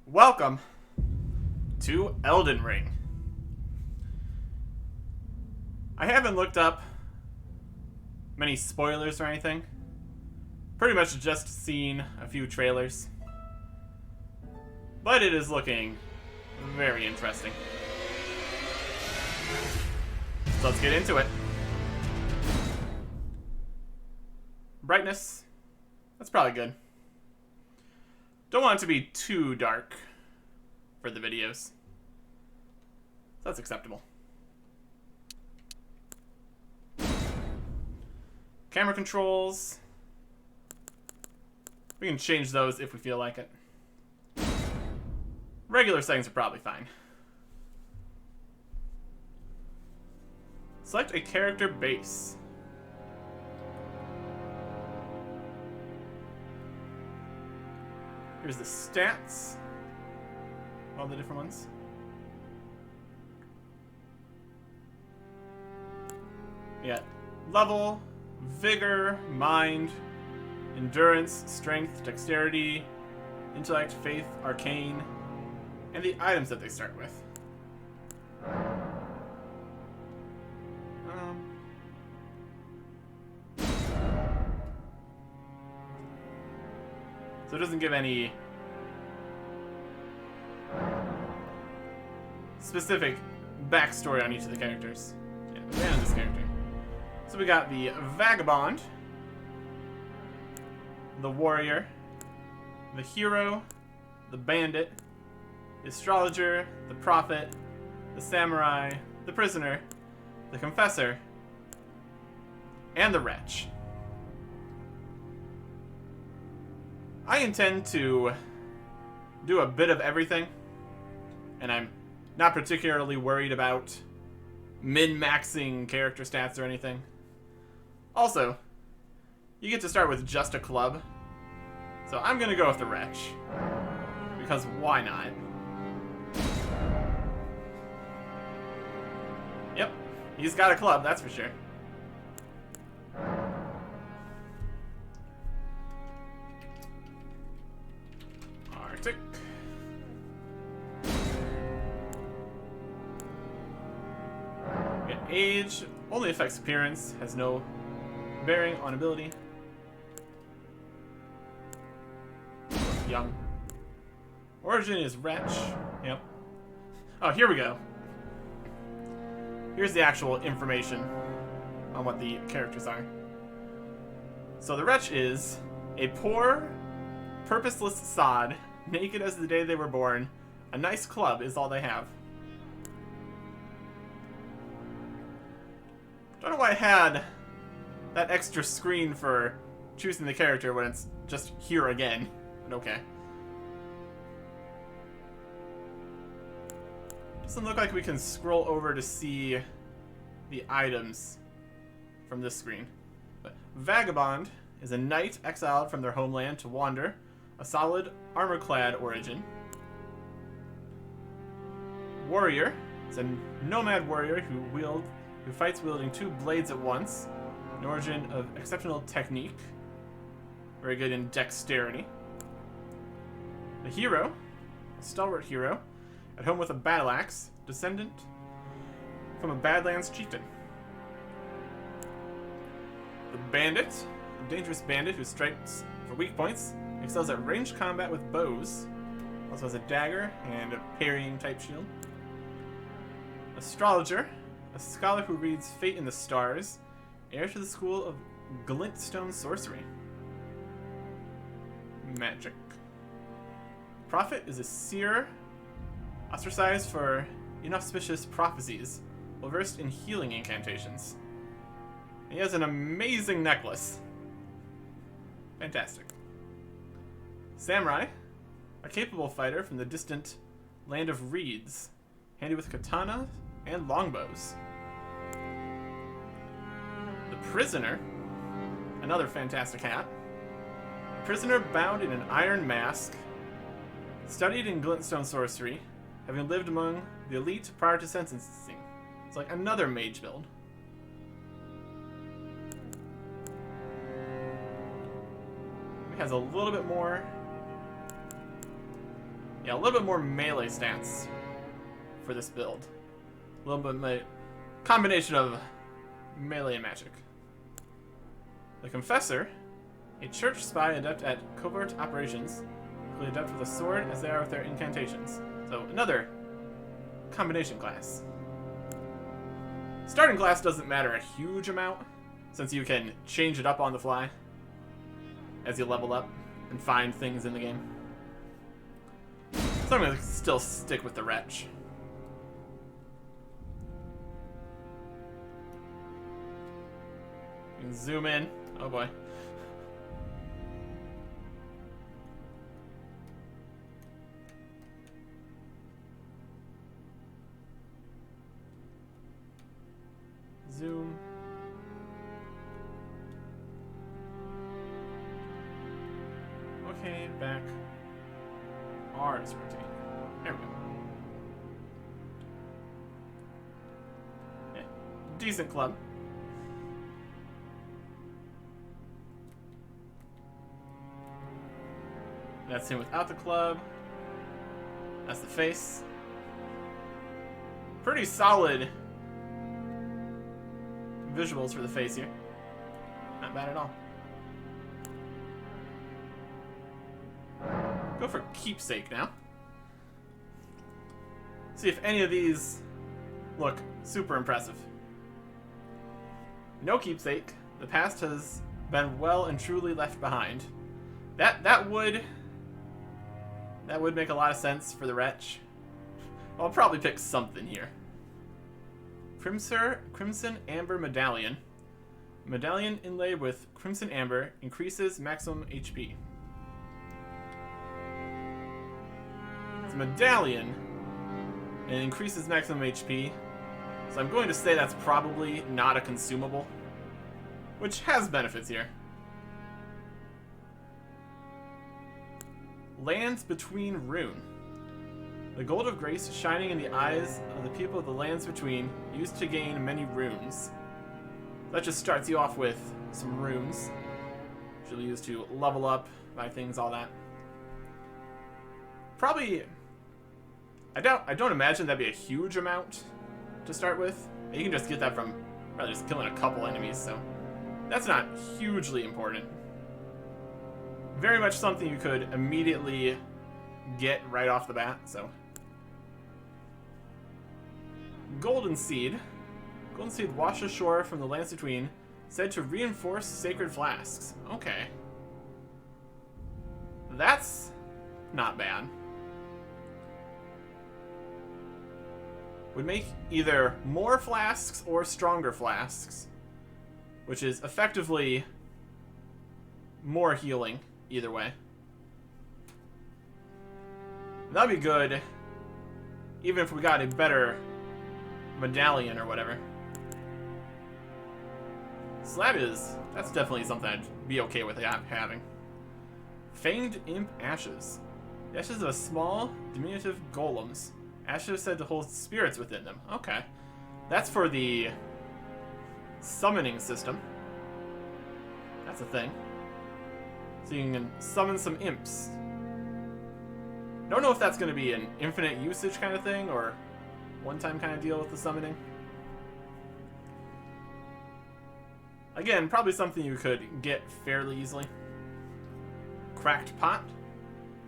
Welcome to Elden Ring. I haven't looked up many spoilers or anything. Pretty much just seen a few trailers. But it is looking very interesting. So let's get into it. Brightness. That's probably good. Don't want it to be too dark for the videos. So that's acceptable. Camera controls. We can change those if we feel like it. Regular settings are probably fine. Select a character base. Here's the stats. All the different ones. Yeah. Level, vigor, mind, endurance, strength, dexterity, intellect, faith, arcane, and the items that they start with. So it doesn't give any specific backstory on each of the characters. Yeah, and this character. So we got the Vagabond, the Warrior, the Hero, the Bandit, the Astrologer, the Prophet, the Samurai, the Prisoner, the Confessor, and the Wretch. I intend to do a bit of everything, and I'm not particularly worried about min-maxing character stats or anything. Also, you get to start with just a club, so I'm gonna go with the Wretch, because why not? Yep, he's got a club, that's for sure. Arctic. Age only affects appearance, has no bearing on ability. Young. Origin is Wretch. Yep. Oh, here we go. Here's the actual information on what the characters are. So the Wretch is a poor, purposeless sod, naked as the day they were born. A nice club is all they have. Don't know why I had that extra screen for choosing the character when it's just here again. But okay. Doesn't look like we can scroll over to see the items from this screen. But Vagabond is a knight exiled from their homeland to wander, a solid, armor-clad origin. Warrior is a nomad warrior who fights wielding two blades at once, an origin of exceptional technique, very good in dexterity. The Hero, a stalwart hero, at home with a battle axe, descendant from a Badlands chieftain. The Bandit, a dangerous bandit who strikes for weak points, excels at ranged combat with bows, also has a dagger and a parrying type shield. Astrologer, a scholar who reads fate in the stars, heir to the school of glintstone sorcery. Magic. Prophet is a seer, ostracized for inauspicious prophecies, well versed in healing incantations. He has an amazing necklace. Fantastic. Samurai, a capable fighter from the distant land of reeds, handy with katana and longbows. The Prisoner, another fantastic hat. A prisoner bound in an iron mask, studied in glintstone sorcery, having lived among the elite prior to sentencing. It's like another mage build. It has a little bit more Yeah, a little bit more melee stats for this build. A little bit combination of melee and magic. The Confessor, a church spy adept at covert operations, really adept with a sword as they are with their incantations. So another combination class. Starting class doesn't matter a huge amount, since you can change it up on the fly as you level up and find things in the game. So I'm going to still stick with the Wretch. You can zoom in. Oh boy. Zoom. Okay, back. R is rotating. There we go. Yeah, decent club. That's him without the club. That's the face. Pretty solid visuals for the face here. Not bad at all. Go for Keepsake now. See if any of these look super impressive. No Keepsake. The past has been well and truly left behind. That would make a lot of sense for the Wretch. I'll probably pick something here. Crimson Amber Medallion. Medallion inlaid with Crimson Amber increases maximum HP. It's a medallion and it increases maximum HP. So I'm going to say that's probably not a consumable, which has benefits here. Lands Between Rune. The gold of grace shining in the eyes of the people of the lands between, used to gain many runes. That just starts you off with some runes, which you'll use to level up, buy things, all that. Probably, I don't imagine that'd be a huge amount to start with. You can just get that from probably just killing a couple enemies, so that's not hugely important. Very much something you could immediately get right off the bat, so. Golden Seed. Golden Seed washed ashore from the lands between, said to reinforce sacred flasks. Okay. That's not bad. Would make either more flasks or stronger flasks, which is effectively more healing either way. That'd be good, even if we got a better medallion or whatever. So that's definitely something I'd be okay with having. Fanged Imp Ashes. The ashes of a small, diminutive golems. Ashes said to hold spirits within them. Okay. That's for the summoning system. That's a thing. So you can summon some imps. Don't know if that's going to be an infinite usage kind of thing or one-time kind of deal with the summoning. Again, probably something you could get fairly easily. Cracked Pot.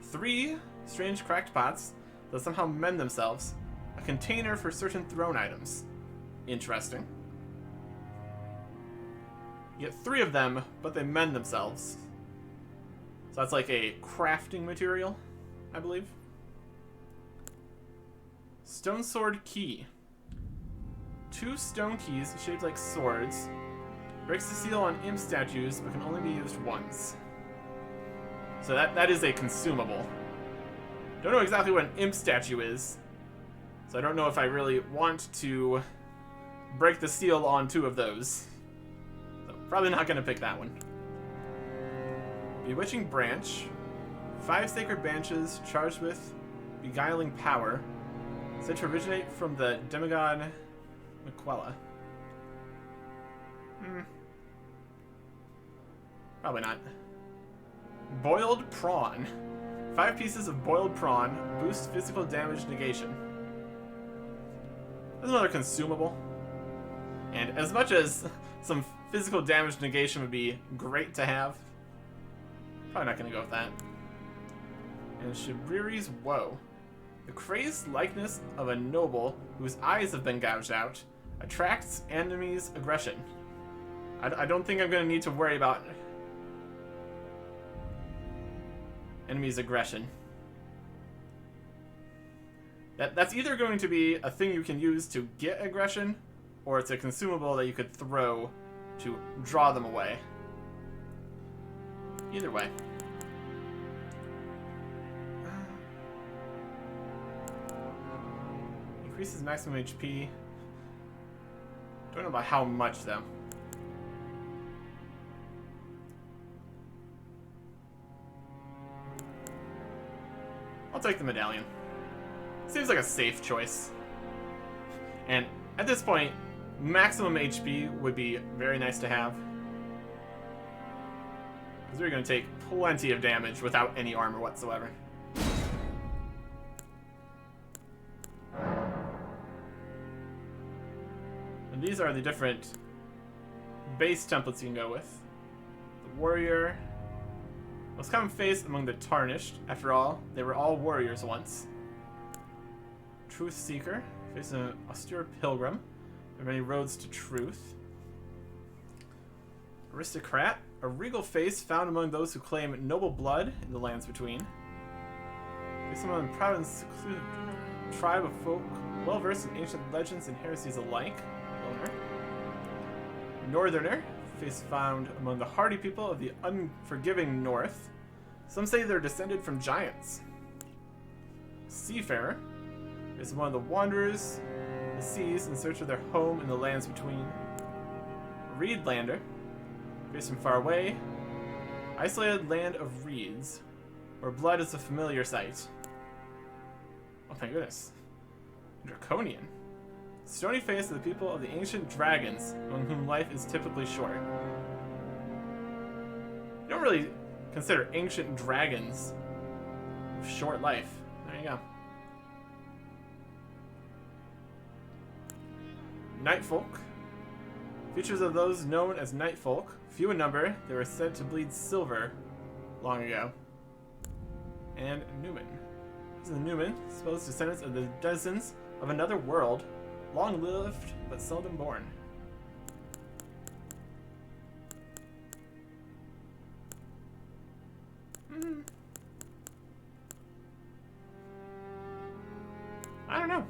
3 strange cracked pots that somehow mend themselves. A container for certain thrown items. Interesting. You get 3 of them, but they mend themselves. So that's like a crafting material, I believe. Stone Sword Key. 2 stone keys shaped like swords. Breaks the seal on imp statues, but can only be used once. So that is a consumable. Don't know exactly what an imp statue is, so I don't know if I really want to break the seal on 2 of those. So probably not going to pick that one. Bewitching Branch. 5 sacred branches charged with beguiling power, said to originate from the demigod Miquella. Probably not. Boiled Prawn. 5 pieces of boiled prawn boost physical damage negation. That's another consumable. And as much as some physical damage negation would be great to have, probably not going to go with that. And Shibriri's Woe. The crazed likeness of a noble whose eyes have been gouged out attracts enemies' aggression. I don't think I'm going to need to worry about enemies' aggression. That's either going to be a thing you can use to get aggression, or it's a consumable that you could throw to draw them away. Either way. Increases maximum HP. Don't know about how much, though. I'll take the medallion. Seems like a safe choice. And at this point, maximum HP would be very nice to have. Because we're going to take plenty of damage without any armor whatsoever. And these are the different base templates you can go with. The warrior. Most common face among the Tarnished. After all, they were all warriors once. Truth Seeker. Face an austere pilgrim. There are many roads to truth. Aristocrat. A regal face found among those who claim noble blood in the lands between. Face among a proud and secluded tribe of folk, well versed in ancient legends and heresies alike. Loner. Northerner. Face found among the hardy people of the unforgiving north. Some say they're descended from giants. Seafarer is one of the wanderers the seas in search of their home in the lands between. Reedlander, face from far away, isolated land of reeds, where blood is a familiar sight. Oh my goodness. Draconian. Stony face of the people of the ancient dragons, among whom life is typically short. You don't really consider ancient dragons with short life. There you go. Nightfolk. Features of those known as Nightfolk. Few in number, they were said to bleed silver long ago. And Newman. These are the Newman, supposed descendants of the denizens of another world, long lived but seldom born. I don't know.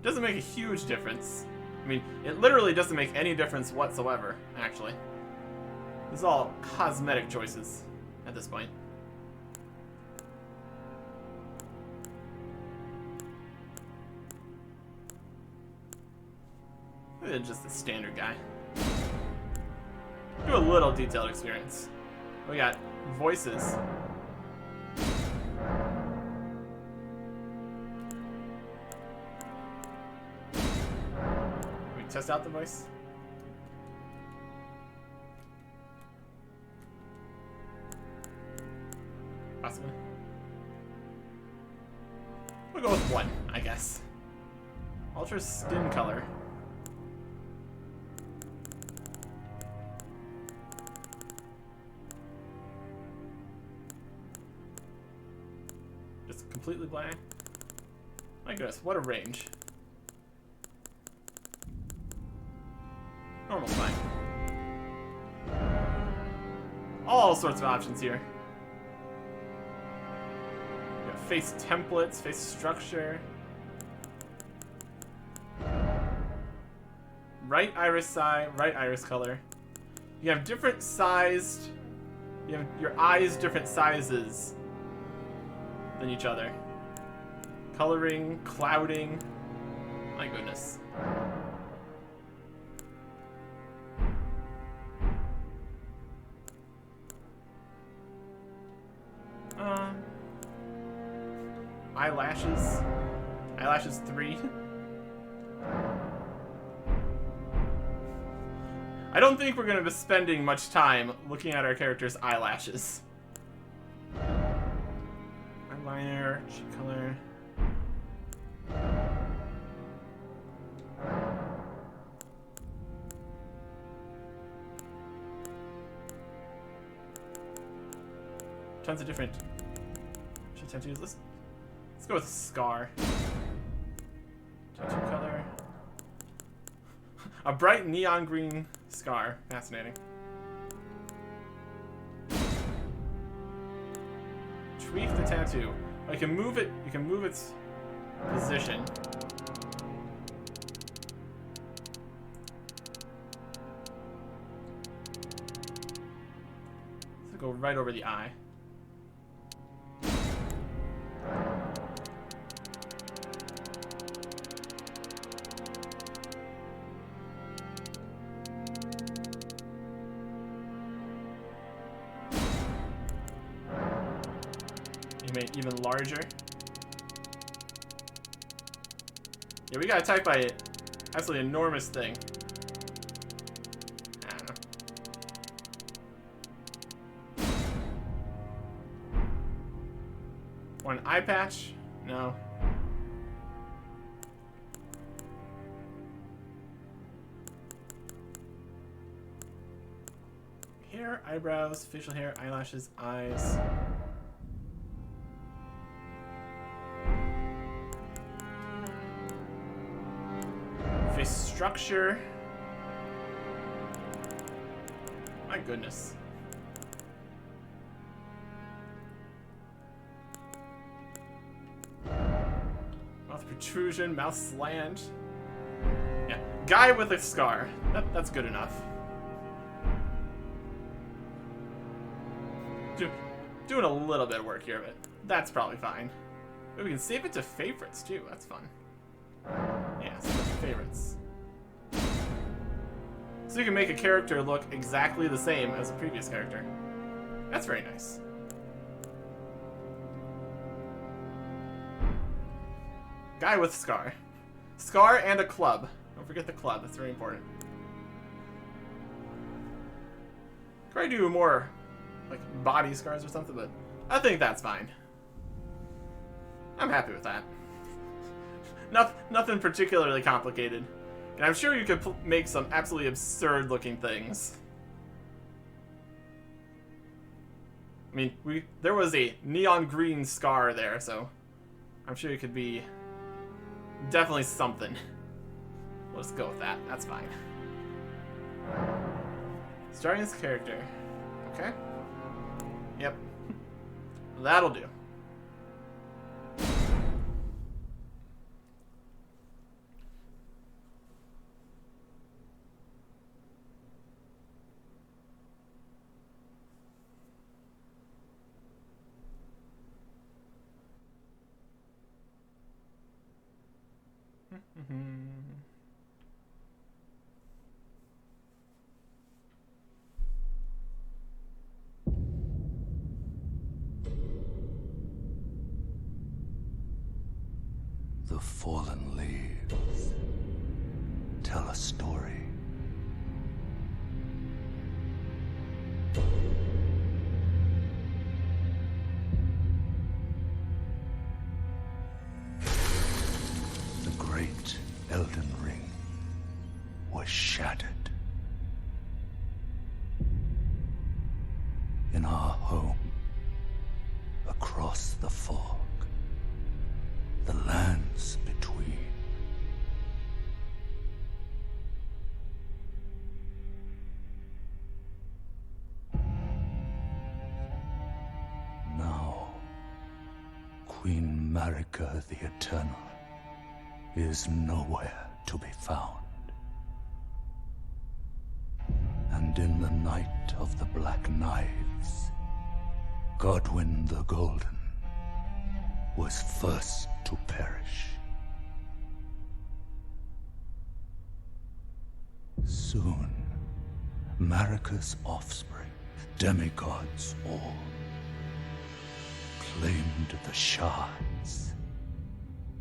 Doesn't make a huge difference. I mean, it literally doesn't make any difference whatsoever, actually. This is all cosmetic choices at this point. Just the standard guy. Do a little detailed experience. We got voices. Can we test out the voice? Possibly. We'll go with 1, I guess. Ultra skin color. Completely black. My goodness, what a range. Normal's fine. All sorts of options here. We got face templates, face structure. Right iris eye, right iris color. You have different sized. You have your eyes different sizes than each other. Coloring, clouding. My goodness. Eyelashes. Eyelashes 3. I don't think we're going to be spending much time looking at our character's eyelashes. Minor, cheek color. Tons of different tattoos. Let's go with scar. Tattoo color. A bright neon green scar. Fascinating. Tweak the tattoo. You can move it. You can move its position. So go right over the eye. Even larger. Yeah, we gotta type by it. Absolutely enormous thing. I don't know. Want an eye patch? No. Hair, eyebrows, facial hair, eyelashes, eyes. Structure. My goodness. Mouth protrusion, mouth slant. Yeah, guy with a scar. That's good enough. Doing a little bit of work here, but that's probably fine. Maybe we can save it to favorites too. That's fun. Yeah, save it to favorites. So you can make a character look exactly the same as a previous character. That's very nice. Guy with scar. Scar and a club. Don't forget the club, that's very important. Try to do more like body scars or something, but I think that's fine. I'm happy with that. Nothing particularly complicated. And I'm sure you could make some absolutely absurd looking things. I mean, there was a neon green scar there, so I'm sure it could be definitely something. Let's go with that. That's fine. Starting this character. Okay. Yep. That'll do. The fallen leaves tell a story. The great Elden Ring was shattered. In our home, across the fog, the lands between. Now, Queen Marika the Eternal is nowhere to be found. And in the night of the Black Knives, Godwyn the Golden was first to perish. Soon, Marika's offspring, demigods all, claimed the shards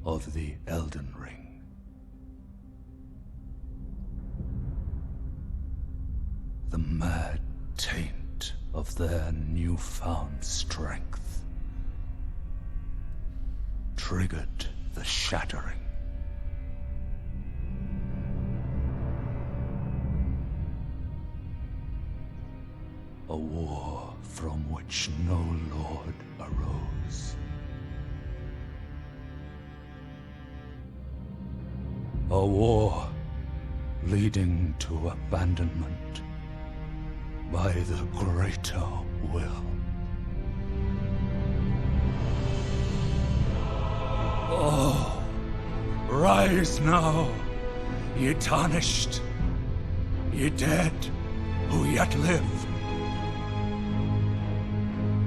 of the Elden Ring. The mad taint of their newfound strength triggered the shattering. A war from which no lord arose. A war leading to abandonment by the greater will. Oh, rise now, ye tarnished, ye dead who yet live.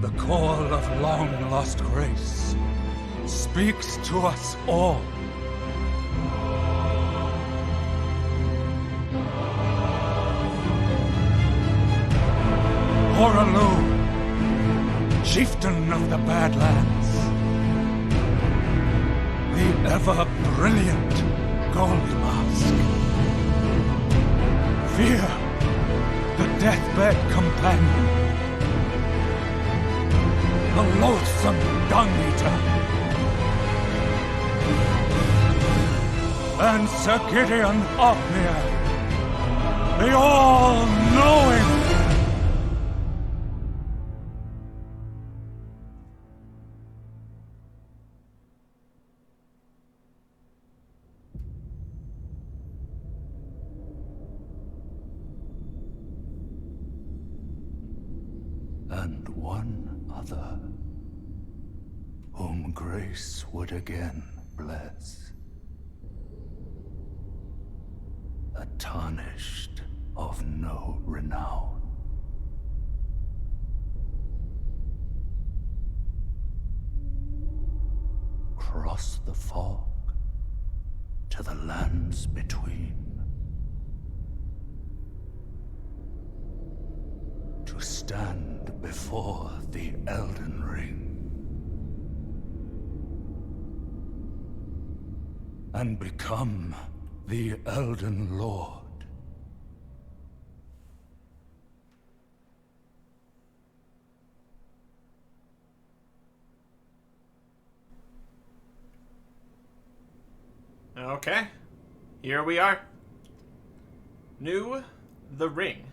The call of long-lost grace speaks to us all. Horalu, chieftain of the Badlands, the ever-brilliant Gold Mask. Fear, the deathbed companion, the loathsome dung-eater, and Sir Gideon Othniel, the all-knowing. And one other, whom grace would again bless. A tarnished of no renown. Cross the fog to the lands between. To stand before the Elden Ring and become the Elden Lord. Okay, here we are. New the Ring.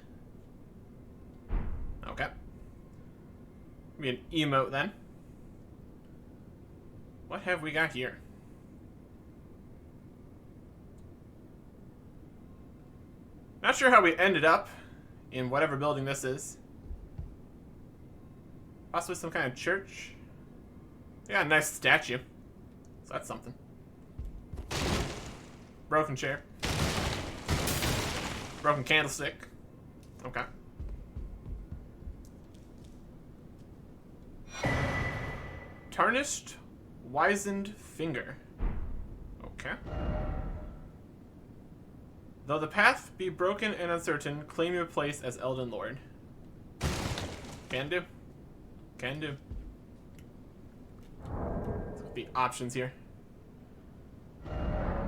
Okay. Be an emote then. What have we got here? Not sure how we ended up in whatever building this is. Possibly some kind of church. They got a nice statue. So that's something. Broken chair. Broken candlestick. Okay. Tarnished, wizened finger. Okay. Though the path be broken and uncertain, claim your place as Elden Lord. Can do. Can do. Let's look at the options here.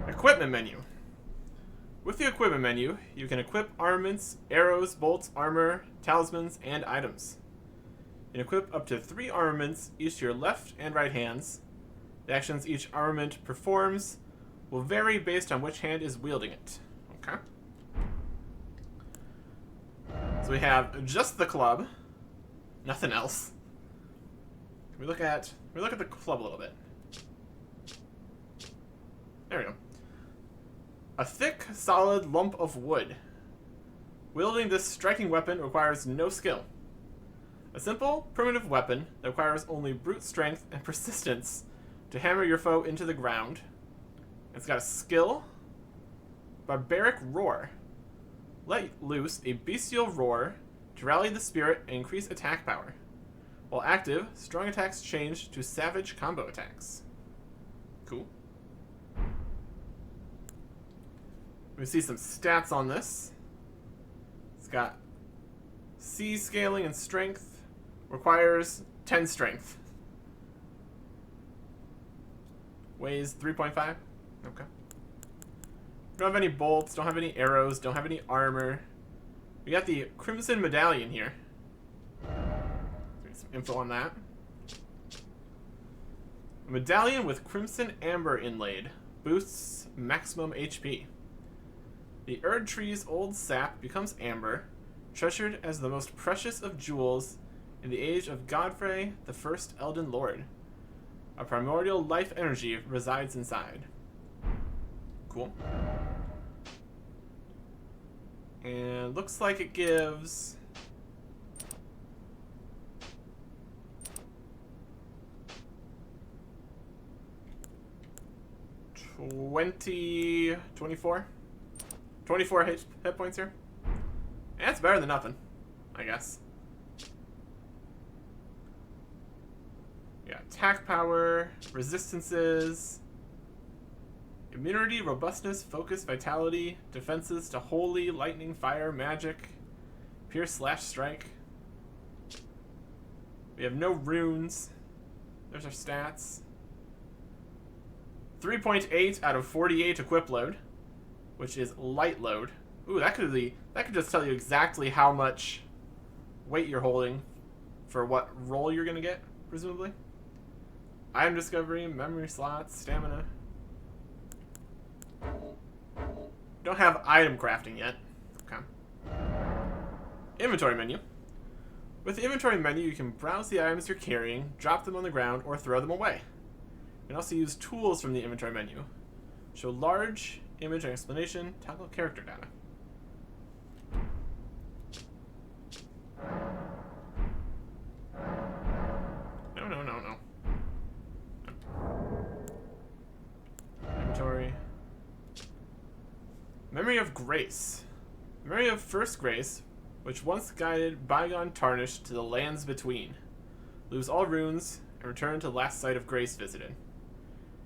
Equipment menu. With the equipment menu, you can equip armaments, arrows, bolts, armor, talismans, and items. You can equip up to 3 armaments, each to your left and right hands. The actions each armament performs will vary based on which hand is wielding it. Okay. So we have just the club, nothing else. Can we look at the club a little bit? There we go. A thick, solid lump of wood. Wielding this striking weapon requires no skill. A simple, primitive weapon that requires only brute strength and persistence to hammer your foe into the ground. It's got a skill, Barbaric Roar. Let loose a bestial roar to rally the spirit and increase attack power. While active, strong attacks change to savage combo attacks. Cool. We see some stats on this. It's got C scaling and strength. Requires 10 strength. Weighs 3.5. Okay. Don't have any bolts, don't have any arrows, don't have any armor. We got the Crimson Medallion here. Some info on that. A medallion with crimson amber inlaid. Boosts maximum HP. The Erd tree's old sap becomes amber, treasured as the most precious of jewels in the age of Godfrey, the first Elden Lord. A primordial life energy resides inside. Cool. And looks like it gives... $24 hit points here. That's better than nothing, I guess. Yeah, attack power, resistances, immunity, robustness, focus, vitality, defenses to holy, lightning, fire, magic, pierce, slash, strike. We have no runes. There's our stats. 3.8 out of 48 equip load, which is light load. Ooh, that could just tell you exactly how much weight you're holding for what roll you're gonna get, presumably. Item discovery, memory slots, stamina. Don't have item crafting yet. Okay. Inventory menu. With the inventory menu, you can browse the items you're carrying, drop them on the ground, or throw them away. You can also use tools from the inventory menu. Show large, image and explanation, toggle character data. No. Inventory. Memory of Grace. Memory of First Grace, which once guided bygone Tarnished to the lands between. Lose all runes and return to the last site of Grace visited.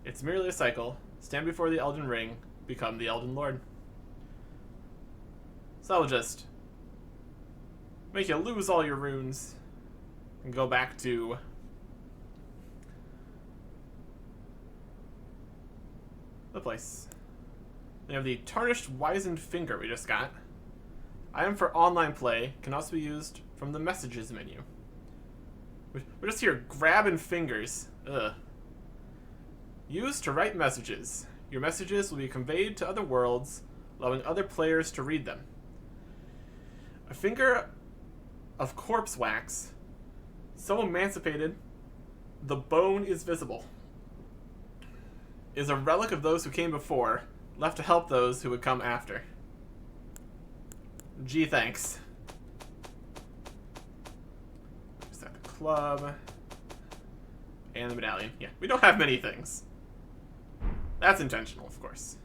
It's merely a cycle. Stand before the Elden Ring, become the Elden Lord. So I'll just make you lose all your runes and go back to the place. We have the Tarnished Wizened Finger we just got. Item for online play can also be used from the messages menu. We're just here grabbing fingers. Ugh. Used to write messages. Your messages will be conveyed to other worlds, allowing other players to read them. A finger of corpse wax. So emancipated, the bone is visible. Is a relic of those who came before, left to help those who would come after. Gee, thanks. Just at the club. And the medallion. Yeah, we don't have many things. That's intentional, of course.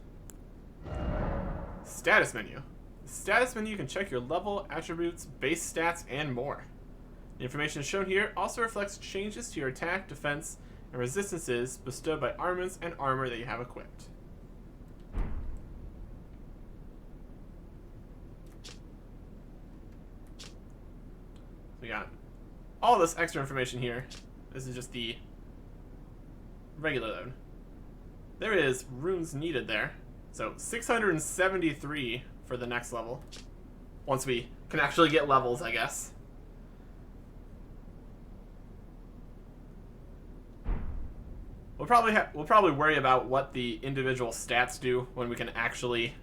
Status menu. The status menu can check your level, attributes, base stats, and more. The information shown here also reflects changes to your attack, defense, and resistances bestowed by armaments and armor that you have equipped. We got all this extra information here. This is just the regular load. There is runes needed there. So 673 for the next level. Once we can actually get levels, I guess. We'll probably worry about what the individual stats do when we can actually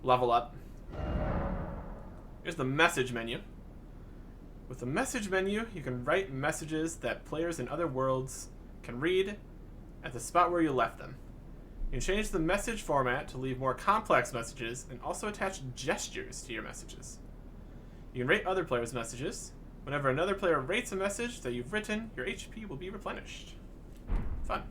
level up. Here's the message menu. With the message menu, you can write messages that players in other worlds can read at the spot where you left them. You can change the message format to leave more complex messages and also attach gestures to your messages. You can rate other players' messages. Whenever another player rates a message that you've written, your HP will be replenished. Fun.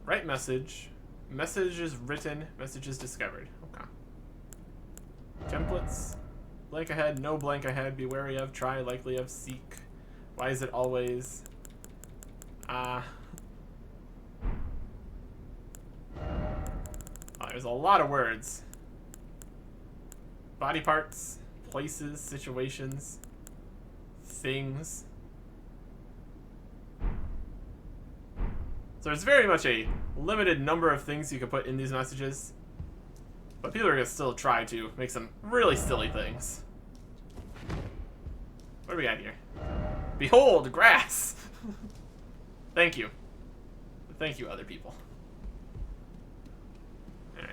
Write message. Messages written. Messages discovered. Okay. Templates. Blank ahead. No blank ahead. Be wary of. Try. Likely of. Seek. Why is it always? Oh, there's a lot of words. Body parts. Places. Situations. Things. So there's very much a limited number of things you can put in these messages. But people are going to still try to make some really silly things. What do we got here? Behold, grass! Thank you. Thank you, other people. Alright.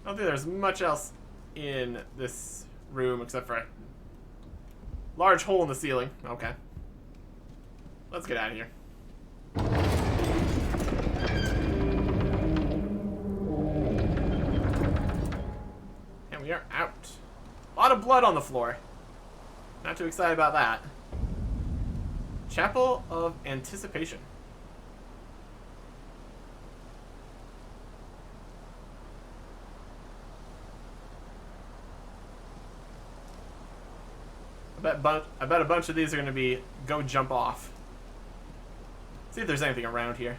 I don't think there's much else in this room except for a large hole in the ceiling. Okay. Let's get out of here. And we are out. A lot of blood on the floor. Not too excited about that. Chapel of Anticipation. I bet a bunch of these are going to be go jump off. See if there's anything around here.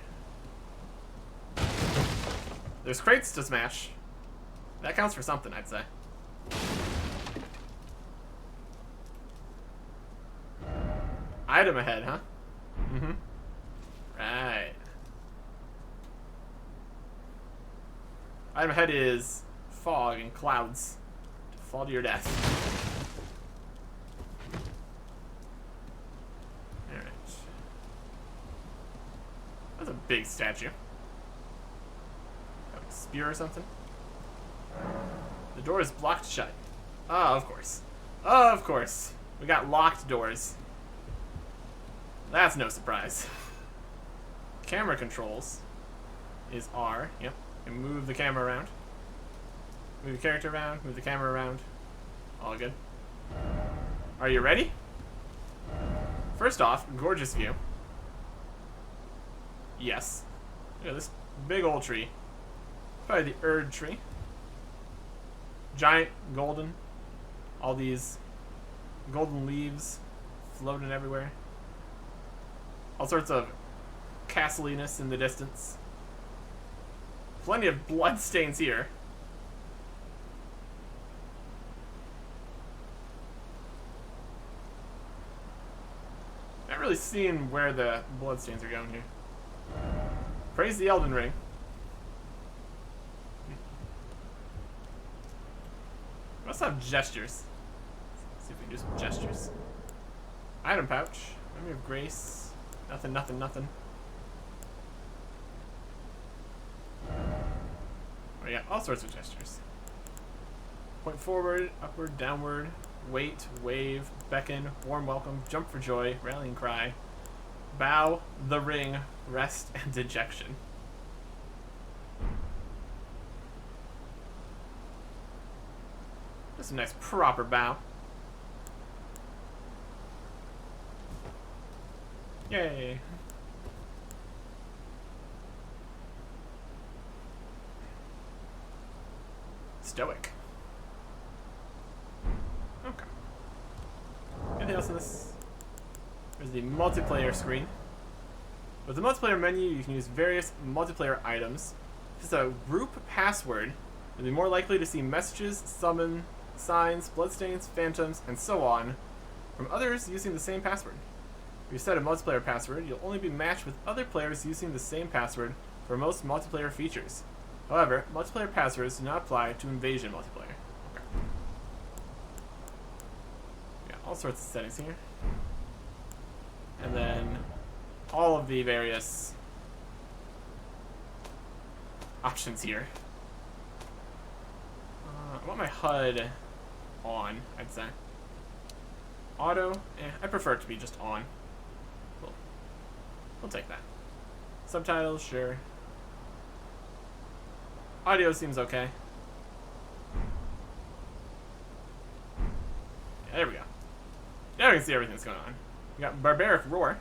There's crates to smash. That counts for something, I'd say. Item ahead, huh? Mm-hmm. Right. Item ahead is fog and clouds to fall to your death. Alright. That's a big statue. Got a spear or something? The door is blocked shut. Oh, of course. Oh, of course. We got locked doors. That's no surprise. Camera controls is R. Yep. And move the camera around. Move the character around. Move the camera around. All good. Are you ready? First off, gorgeous view. Yes. Look at this big old tree. Probably the Erd tree. Giant golden. All these golden leaves floating everywhere. All sorts of castliness in the distance. Plenty of blood stains here. Not really seeing where the blood stains are going here. Praise the Elden Ring. Must have gestures. Let's see if we can do some gestures. Item pouch. Memory of Grace. Nothing, nothing, nothing. Oh yeah, all sorts of gestures. Point forward, upward, downward, wait, wave, beckon, warm welcome, jump for joy, rallying cry, bow, the ring, rest, and dejection. Just a nice proper bow. Yay! Stoic. Okay. Anything else in this? There's the multiplayer screen. With the multiplayer menu, you can use various multiplayer items. If it's a group password, you'll be more likely to see messages, summon, signs, bloodstains, phantoms, and so on from others using the same password. If you set a multiplayer password, you'll only be matched with other players using the same password for most multiplayer features. However, multiplayer passwords do not apply to Invasion multiplayer. Okay. Yeah, all sorts of settings here. And then all of the various options here. I want my HUD on, I'd say. Auto, I prefer it to be just on. We'll take that. Subtitles, sure. Audio seems okay. Yeah, there we go. Now we can see everything that's going on. We got Barbaric Roar.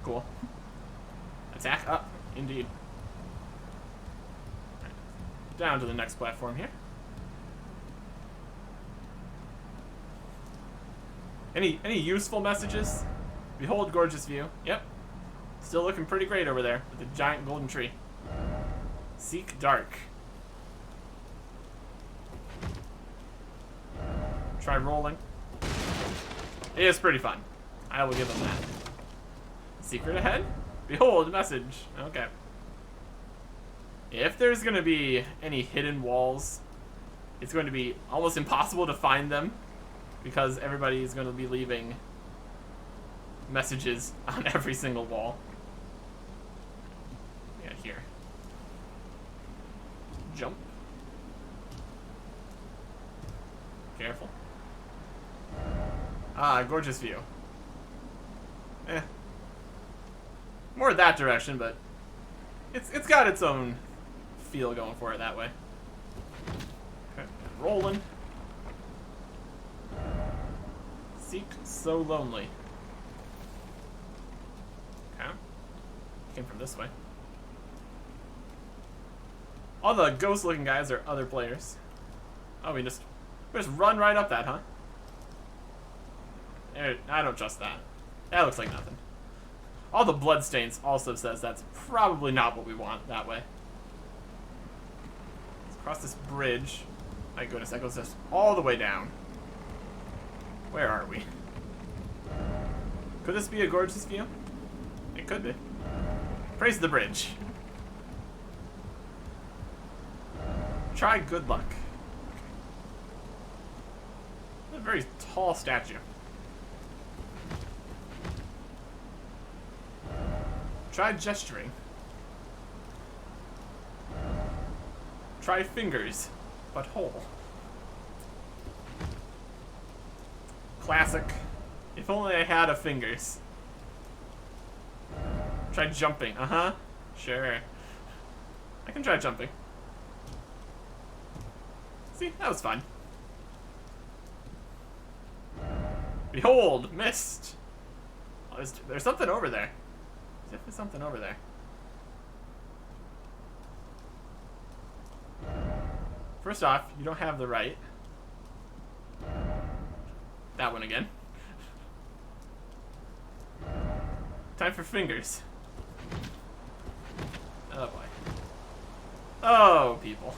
Cool. Attack up, indeed. Right. Down to the next platform here. Any useful messages? Behold gorgeous view. Yep. Still looking pretty great over there with the giant golden tree. Seek dark. Try rolling. It is pretty fun. I will give them that. Secret ahead? Behold message. Okay. If there's going to be any hidden walls, it's going to be almost impossible to find them because everybody is going to be leaving messages on every single wall. Yeah, here. Jump. Careful. Ah, gorgeous view. More that direction, but it's got its own feel going for it that way. Okay, rolling. Seek so lonely. Okay. Came from this way. All the ghost-looking guys are other players. Oh, we just run right up that, huh? I don't trust that. That looks like nothing. All the bloodstains also says that's probably not what we want that way. Let's cross this bridge. My goodness, that goes just all the way down. Where are we? Could this be a gorgeous view? It could be. Praise the bridge. Try good luck. A very tall statue. Try gesturing. Try fingers, but whole. Classic. If only I had a fingers. Try jumping. Uh-huh. Sure. I can try jumping. See, that was fun. Behold, mist. Oh, there's something over there. There's definitely something over there. First off, you don't have the right. That one again. Time for fingers. Oh boy. Oh, people.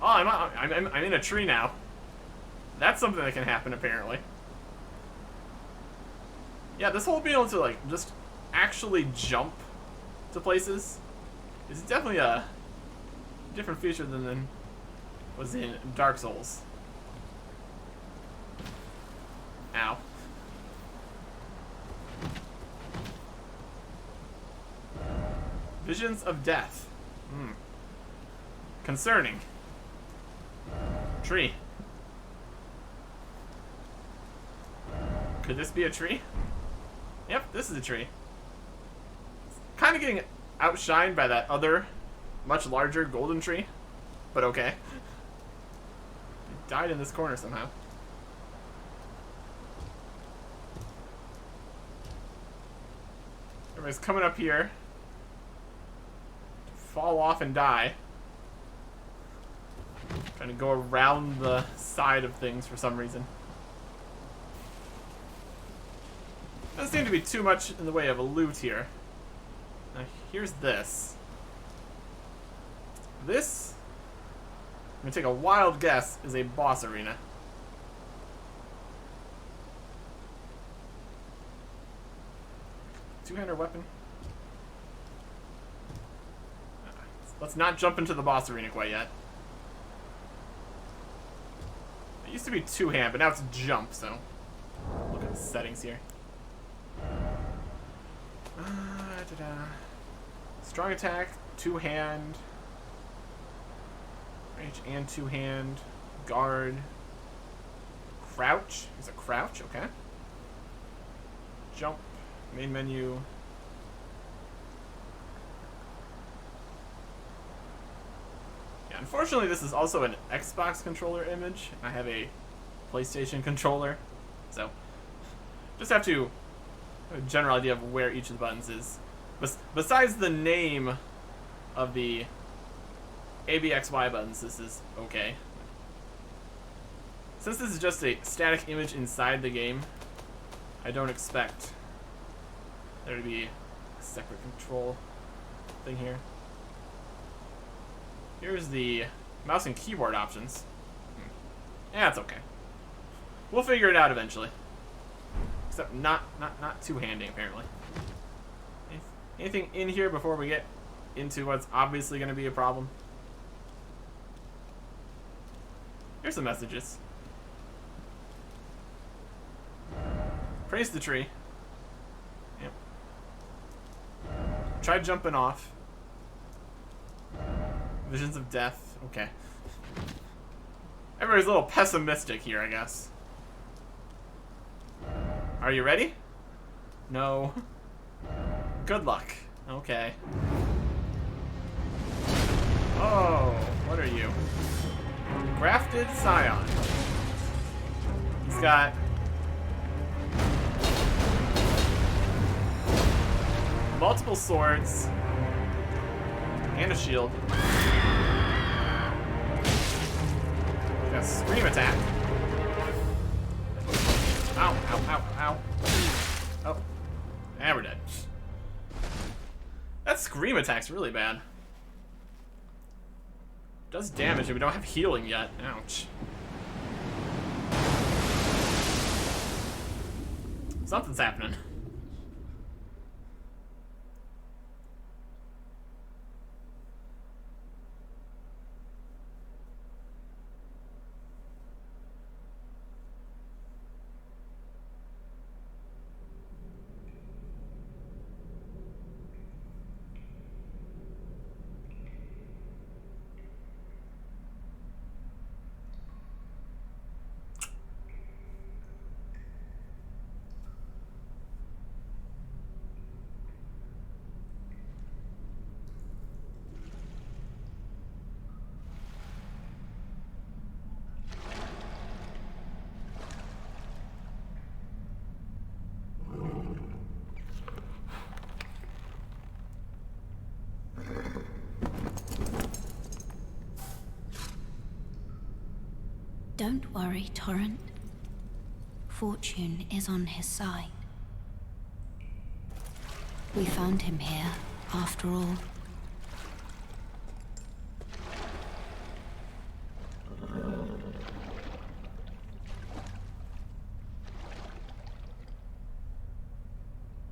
Oh, I'm in a tree now. That's something that can happen, apparently. Yeah, this whole being able to, like, just actually jump to places is definitely a different feature than was in Dark Souls. Ow. Visions of death. Concerning. Tree. Could this be a tree? Yep, this is a tree. Kind of getting outshined by that other, much larger golden tree, but okay. It died in this corner somehow. Everybody's coming up here to fall off and die. Trying to go around the side of things for some reason. Doesn't seem to be too much in the way of a loot here. Now, here's this. This, I'm gonna take a wild guess, is a boss arena. Two-hander weapon. Let's not jump into the boss arena quite yet. It used to be two-hand, but now it's jump, so look at the settings here. Strong attack, two-hand, range and two-hand, guard, crouch. It's a crouch, okay. Jump, main menu. Yeah, unfortunately, this is also an Xbox controller image. I have a PlayStation controller, so just have to have a general idea of where each of the buttons is. Besides the name of the ABXY buttons, this is okay. Since this is just a static image inside the game, I don't expect there to be a separate control thing here. Here's the mouse and keyboard options. Yeah, it's okay. We'll figure it out eventually. Except not two-handing, apparently. Anything in here before we get into what's obviously going to be a problem. Here's some messages. Praise the tree. Yep. Try jumping off. Visions of death. Okay. Everybody's a little pessimistic here, I guess. Are you ready? No. Good luck. Okay. Oh, what are you? Grafted Scion. He's got multiple swords and a shield. Got a scream attack. Ow, ow, ow, ow. Oh, and we're dead. That scream attack's really bad. Does damage and we don't have healing yet. Ouch. Something's happening. Don't worry, Torrent. Fortune is on his side. We found him here, after all.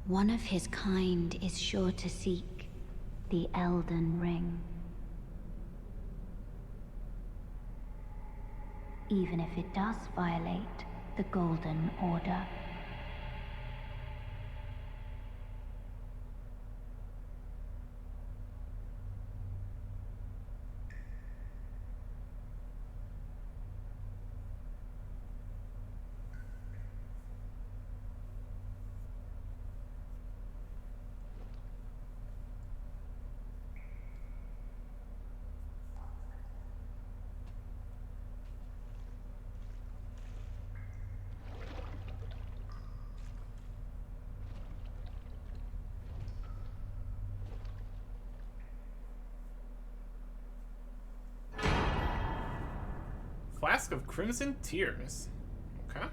One of his kind is sure to seek the Elden Ring. Even if it does violate the Golden Order. Flask of Crimson Tears. Okay.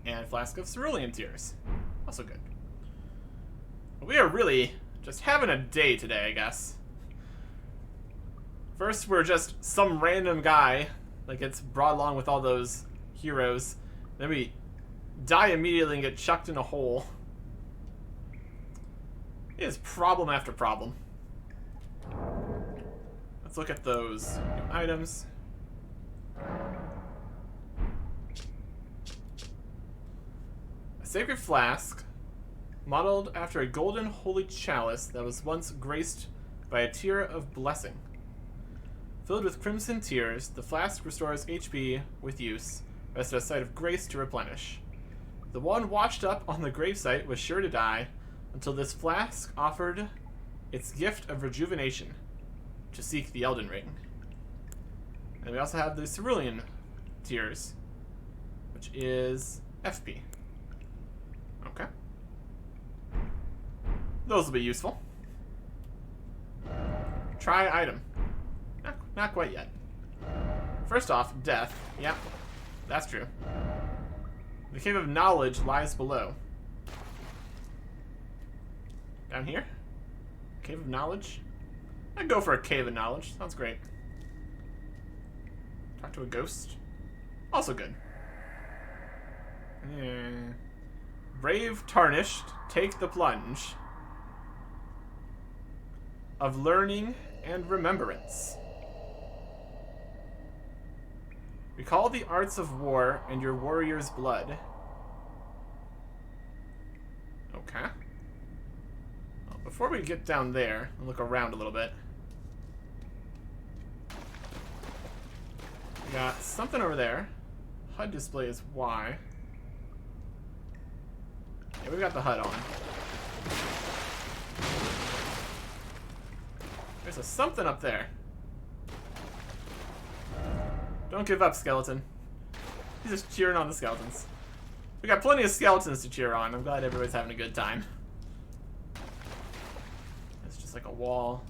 And Flask of Cerulean Tears. Also good. We are really just having a day today, I guess. First, we're just some random guy that gets brought along with all those heroes. Then we die immediately and get chucked in a hole. It is problem after problem. Let's look at those new items. A sacred flask, modeled after a golden holy chalice that was once graced by a tear of blessing. Filled with crimson tears, the flask restores HP with use, rest at a site of grace to replenish. The one washed up on the gravesite was sure to die, until this flask offered its gift of rejuvenation, to seek the Elden Ring. And we also have the Cerulean Tears, which is FP. Okay. Those will be useful. Try item. Not quite yet. First off, death. Yep, that's true. The Cave of Knowledge lies below. Down here? Cave of Knowledge? I'd go for a Cave of Knowledge. Sounds great. Talk to a ghost. Also good. Brave Tarnished, take the plunge. of learning and remembrance. Recall the arts of war and your warrior's blood. Okay. Well, before we get down there and look around a little bit, we got something over there. HUD display is Y. Yeah, we got the HUD on. There's a something up there. Don't give up, skeleton. He's just cheering on the skeletons. We got plenty of skeletons to cheer on. I'm glad everybody's having a good time. It's just like a wall.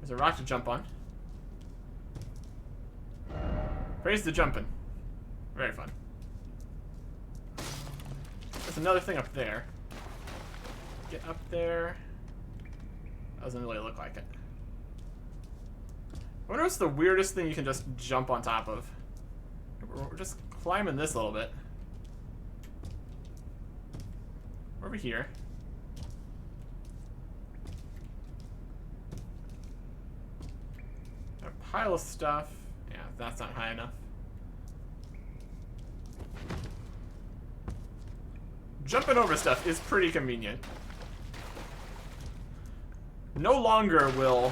There's a rock to jump on. Praise the jumping. Very fun. There's another thing up there. Get up there. Doesn't really look like it. I wonder what's the weirdest thing you can just jump on top of. We're just climbing this a little bit. We're over here. A pile of stuff. Yeah, that's not high enough. Jumping over stuff is pretty convenient. No longer will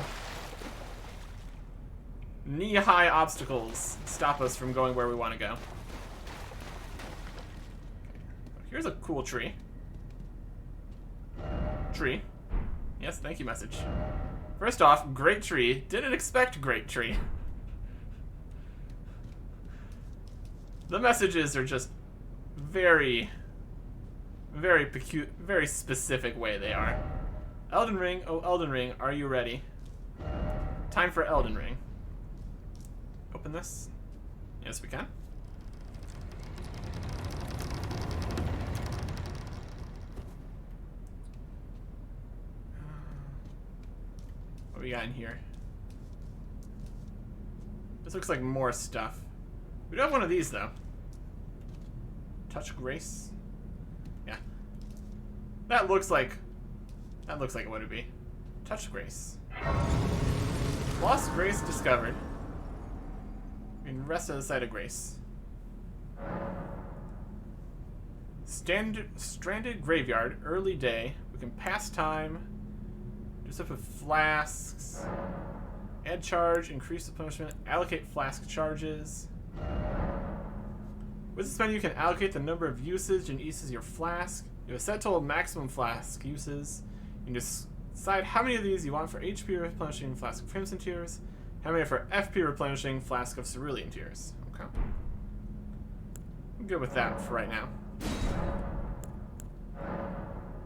knee-high obstacles stop us from going where we want to go. Here's a cool tree. Tree. Yes, thank you message. First off, great tree. Didn't expect great tree. The messages are just very specific way they are. Elden Ring, oh Elden Ring, are you ready? Time for Elden Ring. Open this. Yes, we can. What do we got in here? This looks like more stuff. We do have one of these though. Touch Grace. Yeah. That looks like it would be. Touch Grace. Lost Grace discovered. And rest at the site of Grace. Stranded Graveyard, early day. We can pass time. Do stuff with flasks. Add charge, increase the punishment, allocate flask charges. With this menu, you can allocate the number of usage and uses of your flask. You have a set total of maximum flask uses. You can decide how many of these you want for HP replenishing flask of Crimson Tears, how many for FP replenishing flask of Cerulean Tears. Okay. I'm good with that for right now.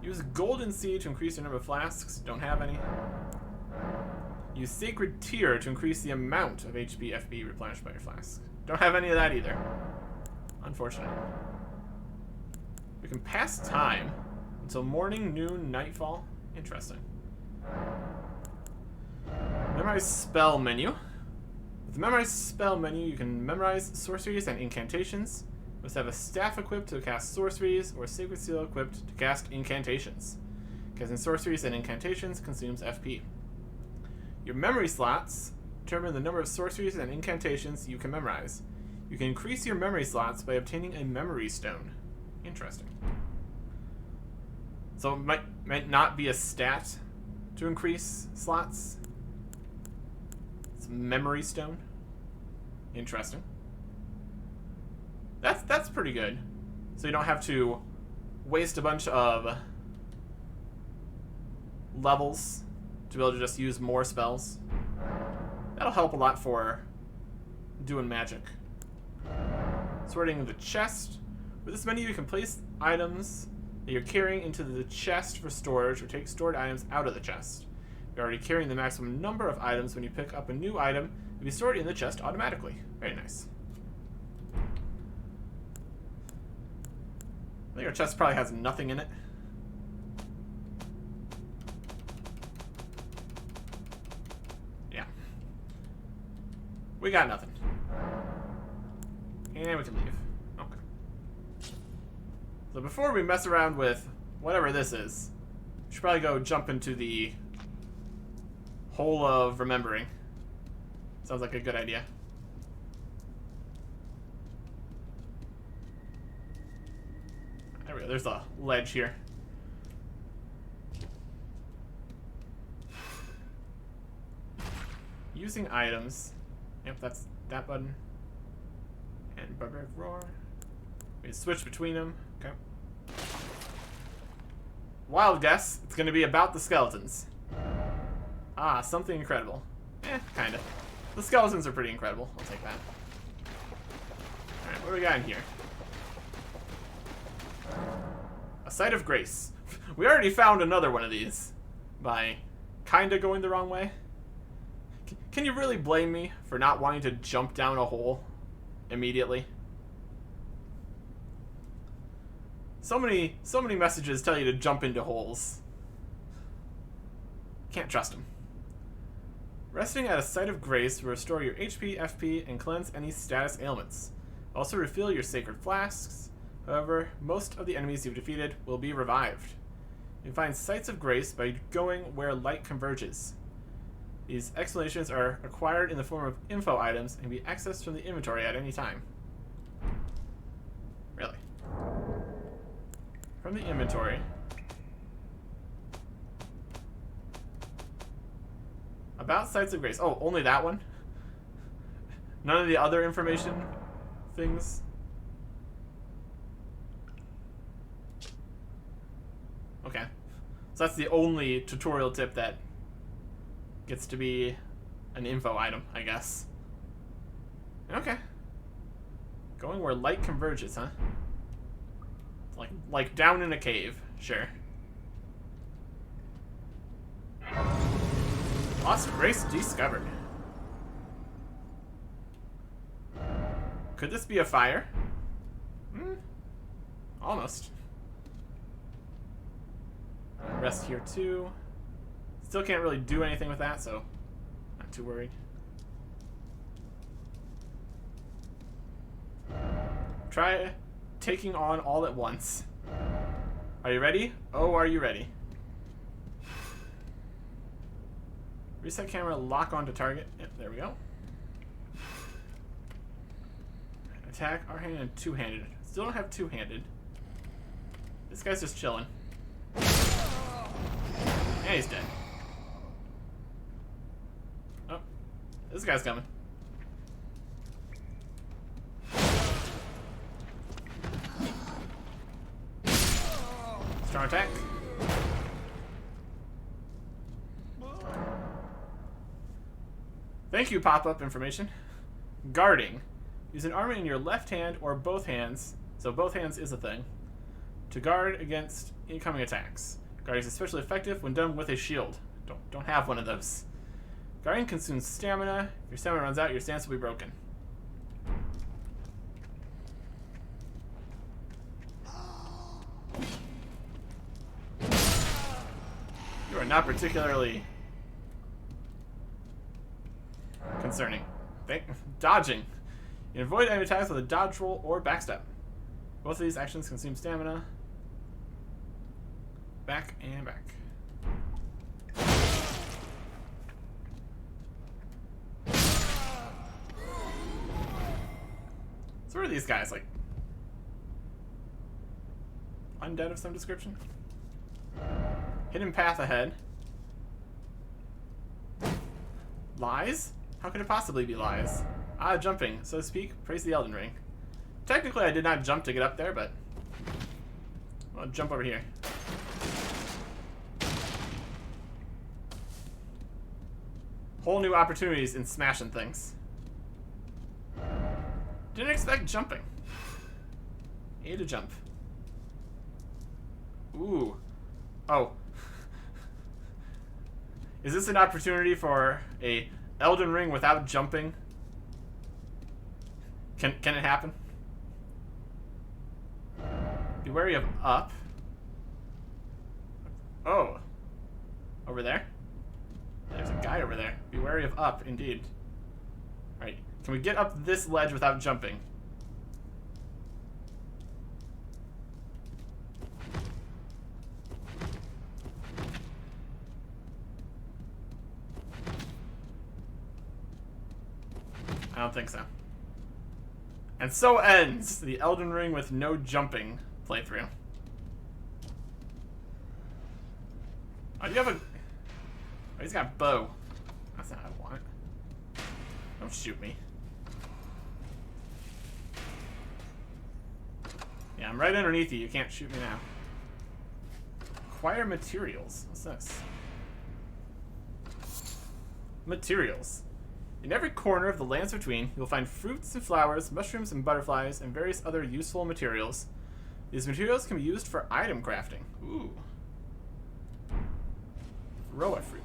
Use Golden Seed to increase your number of flasks. Don't have any. Use Sacred Tear to increase the amount of HP FP replenished by your flask. Don't have any of that either. Unfortunate. We can pass time until morning, noon, nightfall. Interesting. Memorize spell menu. With the memorize spell menu, you can memorize sorceries and incantations. You must have a staff equipped to cast sorceries or a sacred seal equipped to cast incantations. Casting sorceries and incantations consumes FP. Your memory slots determine the number of sorceries and incantations you can memorize. You can increase your memory slots by obtaining a memory stone. Interesting. So it might not be a stat to increase slots. It's memory stone. Interesting. That's pretty good. So you don't have to waste a bunch of levels to be able to just use more spells. That'll help a lot for doing magic. Sorting the chest. With this menu, you can place items that you're carrying into the chest for storage or take stored items out of the chest. You're already carrying the maximum number of items. When you pick up a new item, it'll be stored in the chest automatically. Very nice. I think our chest probably has nothing in it. Yeah. We got nothing. And we can leave. Okay. So before we mess around with whatever this is, Should probably go jump into the hole of remembering. Sounds like a good idea. There we go. There's a ledge here. Using items. Yep, that's that button. And barbaric roar. We switch between them. Okay. Wild guess. It's going to be about the skeletons. Ah, something incredible. Kinda. The skeletons are pretty incredible. I'll take that. Alright, what do we got in here? A site of grace. We already found another one of these. By kinda going the wrong way. Can you really blame me for not wanting to jump down a hole immediately? So many messages tell you to jump into holes. Can't trust them. Resting at a site of grace will restore your HP, FP, and cleanse any status ailments. Also refill your sacred flasks. However, most of the enemies you've defeated will be revived. You can find sites of grace by going where light converges. These explanations are acquired in the form of info items and can be accessed from the inventory at any time. Really? From the inventory. About sites of grace. Oh, only that one? None of the other information things? Okay. So that's the only tutorial tip that gets to be an info item, I guess. Okay. Going where light converges, huh? Like down in a cave, sure. Lost grace discovered. Could this be a fire? Almost. Rest here too. Still can't really do anything with that, so not too worried. Try taking on all at once. Are you ready? Oh, are you ready? Reset camera, lock onto target. Yep, there we go. Attack, R-handed, and two-handed. Still don't have two-handed. This guy's just chilling. And he's dead. Oh, this guy's coming. Strong attack. Thank you, pop-up information. Guarding. Use an armor in your left hand or both hands, so both hands is a thing, to guard against incoming attacks. Guarding is especially effective when done with a shield. Don't have one of those. Guarding consumes stamina. If your stamina runs out, your stance will be broken. You are not particularly concerning. Dodging. You can avoid enemy attacks with a dodge roll or backstep. Both of these actions consume stamina. Back and back. So what are these guys, like undead of some description? Hidden path ahead. Lies? How could it possibly be lies? Ah, jumping, so to speak. Praise the Elden Ring. Technically, I did not jump to get up there, but I'll jump over here. Whole new opportunities in smashing things. Didn't expect jumping. A to jump. Ooh. Oh. Is this an opportunity for a Elden Ring without jumping? Can it happen? Be wary of up. Oh. Over there? There's a guy over there. Be wary of up, indeed. Alright. Can we get up this ledge without jumping? I don't think so. And so ends the Elden Ring with no jumping playthrough. Oh, you have a... Oh, he's got a bow. That's not what I want. Don't shoot me. Yeah, I'm right underneath you. You can't shoot me now. Acquire materials. What's this? Materials. In every corner of the lands between, you'll find fruits and flowers, mushrooms and butterflies, and various other useful materials. These materials can be used for item crafting. Ooh. Roa fruit.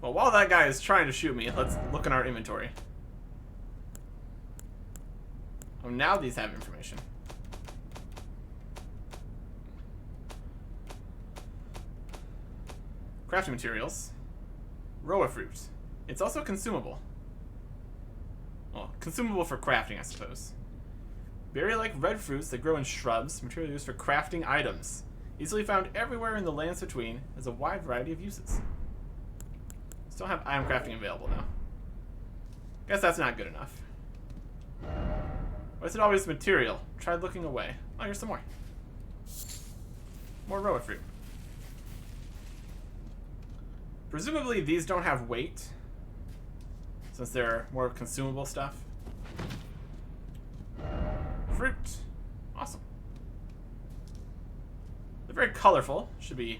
Well, while that guy is trying to shoot me, let's look in our inventory. Oh, now these have information. Crafting materials. Roa fruit. It's also consumable. Well, consumable for crafting, I suppose. Berry-like red fruits that grow in shrubs, material used for crafting items. Easily found everywhere in the lands between, has a wide variety of uses. Still have item crafting available, though. Guess that's not good enough. Why is it always material? Tried looking away. Oh, here's some more. More Roa fruit. Presumably these don't have weight, since they're more consumable stuff. Fruit. Awesome. They're very colorful. Should be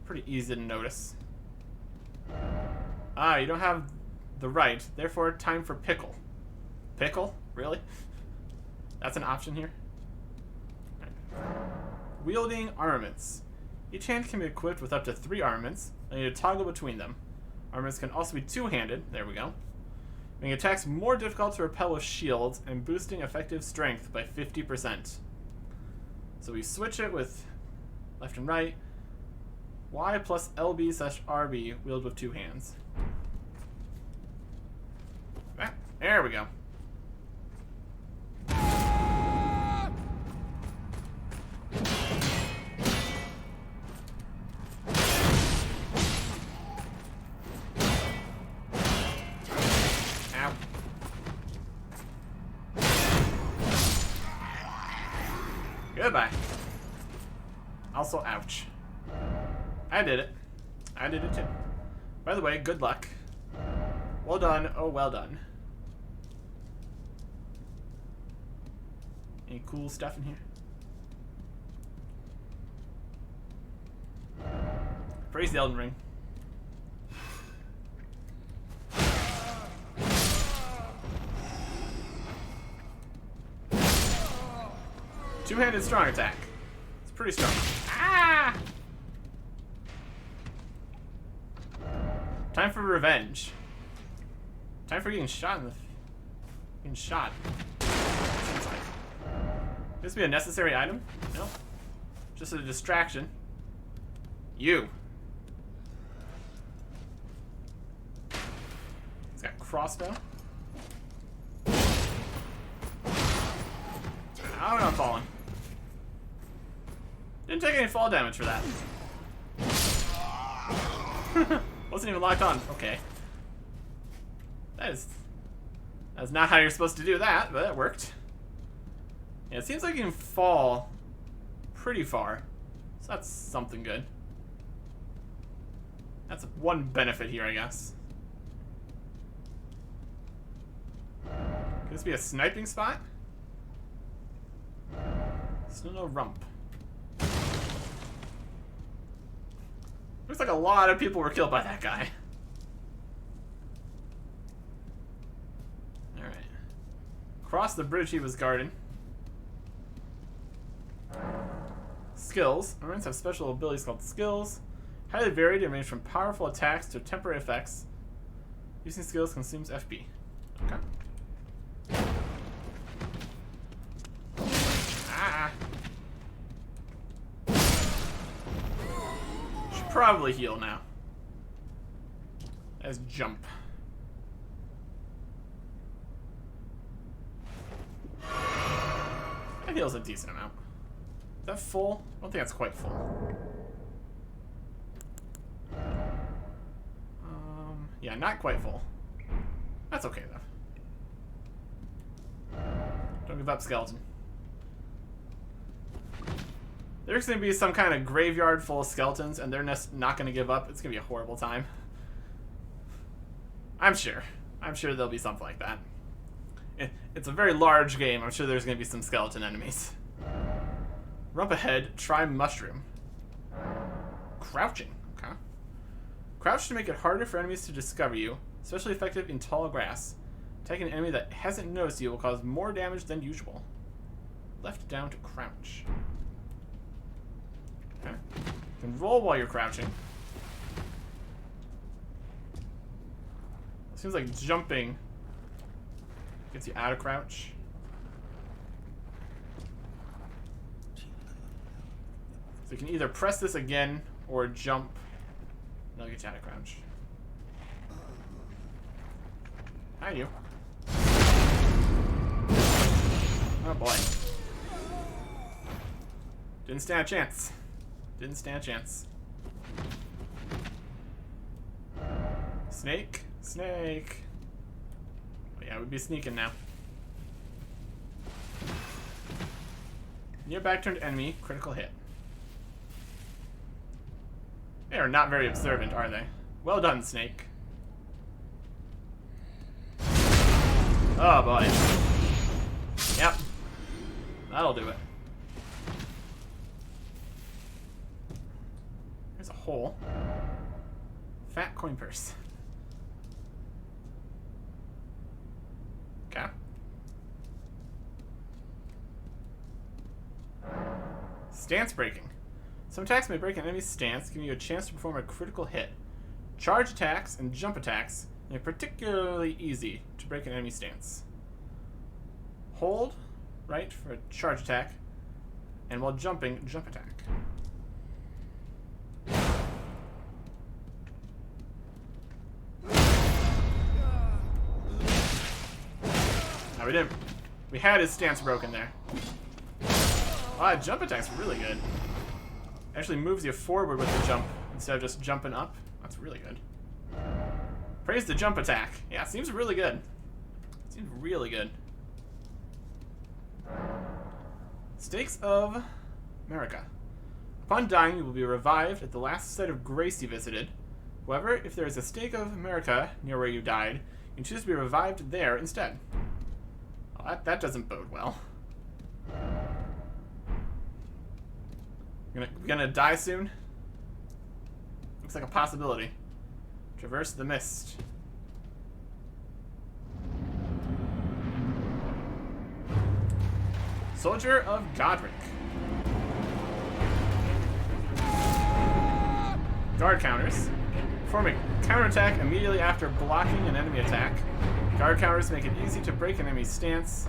pretty easy to notice. Ah, you don't have the right, therefore time for pickle. Pickle? Really? That's an option here? Right. Wielding armaments. Each hand can be equipped with up to 3 armaments. I need to toggle between them. Armaments can also be two-handed. There we go. Making attacks more difficult to repel with shields and boosting effective strength by 50%. So we switch it with left and right. Y plus LB/RB wield with 2 hands. Ah, there we go. Goodbye. Also, ouch. I did it. I did it too. By the way, good luck. Well done. Oh, well done. Any cool stuff in here? Praise the Elden Ring. Two-handed strong attack. It's pretty strong. Ah! Time for revenge. Time for getting shot in the... Getting shot. Seems like. This be a necessary item? No. Just a distraction. You. He's got crossbow. I'm not falling. Didn't take any fall damage for that. Wasn't even locked on. Okay. That's not how you're supposed to do that, but it worked. Yeah, it seems like you can fall pretty far. So that's something good. That's one benefit here, I guess. Could this be a sniping spot? Still no rump. Looks like a lot of people were killed by that guy. Alright. Cross the bridge he was guarding. Skills. Armaments have special abilities called skills. Highly varied and range from powerful attacks to temporary effects. Using skills consumes FP. Okay. Ah. Should probably heal now. As jump. That heals a decent amount. Is that full? I don't think that's quite full. Yeah, not quite full. That's okay, though. Don't give up, skeleton. There's going to be some kind of graveyard full of skeletons, and they're not going to give up. It's going to be a horrible time. I'm sure. I'm sure there'll be something like that. It's a very large game. I'm sure there's going to be some skeleton enemies. Rump ahead, try mushroom. Crouching. Okay. Crouch to make it harder for enemies to discover you. Especially effective in tall grass. Attacking an enemy that hasn't noticed you will cause more damage than usual. Left down to crouch. Okay. You can roll while you're crouching. Seems like jumping gets you out of crouch. So you can either press this again or jump. And that'll get you out of crouch. Hi, you. Oh boy. Didn't stand a chance. Didn't stand a chance. Snake? Snake. Oh, yeah, we'd be sneaking now. Near back turned enemy, critical hit. They are not very observant, are they? Well done, Snake. Oh boy. Yep. That'll do it. There's a hole. Fat coin purse. Okay. Stance breaking. Some attacks may break an enemy's stance, giving you a chance to perform a critical hit. Charge attacks and jump attacks make it particularly easy to break an enemy stance. Hold right for a charge attack, and while jumping, jump attack. No, we didn't. We had his stance broken there. Ah, jump attack's really good. Actually moves you forward with the jump instead of just jumping up. That's really good. Praise the jump attack. Yeah, seems really good. Seems really good. Stakes of America. Upon dying, you will be revived at the last site of grace you visited. However, if there is a stake of America near where you died, you can choose to be revived there instead. Well, that doesn't bode well. We're gonna die soon? Looks like a possibility. Traverse the mist. Soldier of Godric. Guard counters. Perform a counterattack immediately after blocking an enemy attack. Guard counters make it easy to break an enemy's stance.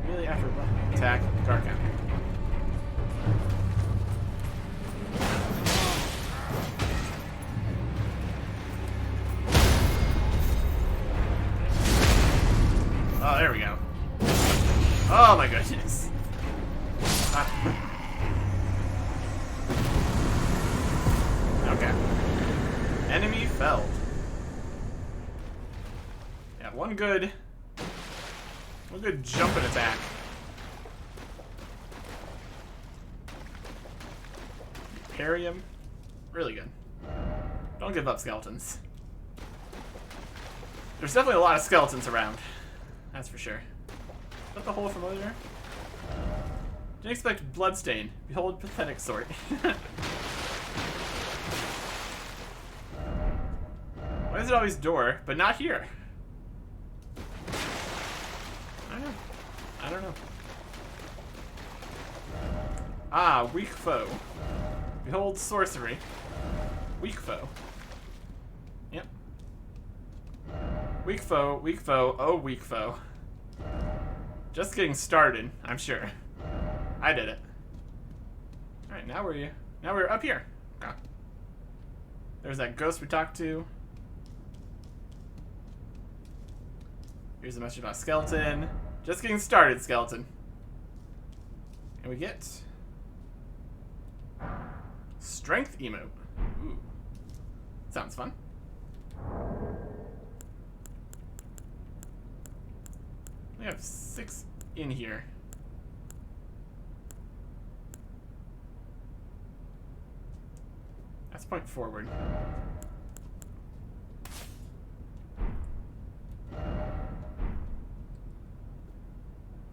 Immediately after attack, guard counter. Oh, there we go. Oh my goodness. Okay. Enemy felled. Yeah, one good jumping attack. Parry him. Really good. Don't give up, skeletons. There's definitely a lot of skeletons around. That's for sure. Is that the hole from earlier? Didn't expect bloodstain. Behold pathetic sort. Why is it always door, but not here? I don't know. Ah, weak foe. Behold sorcery. Weak foe. Yep. Weak foe, oh weak foe. Just getting started, I'm sure. I did it. Alright, now we're up here. Okay. There's that ghost we talked to. Here's a message about skeleton. Just getting started, skeleton. And we get strength emote. Ooh. Sounds fun. have 6 in here. Let's point forward.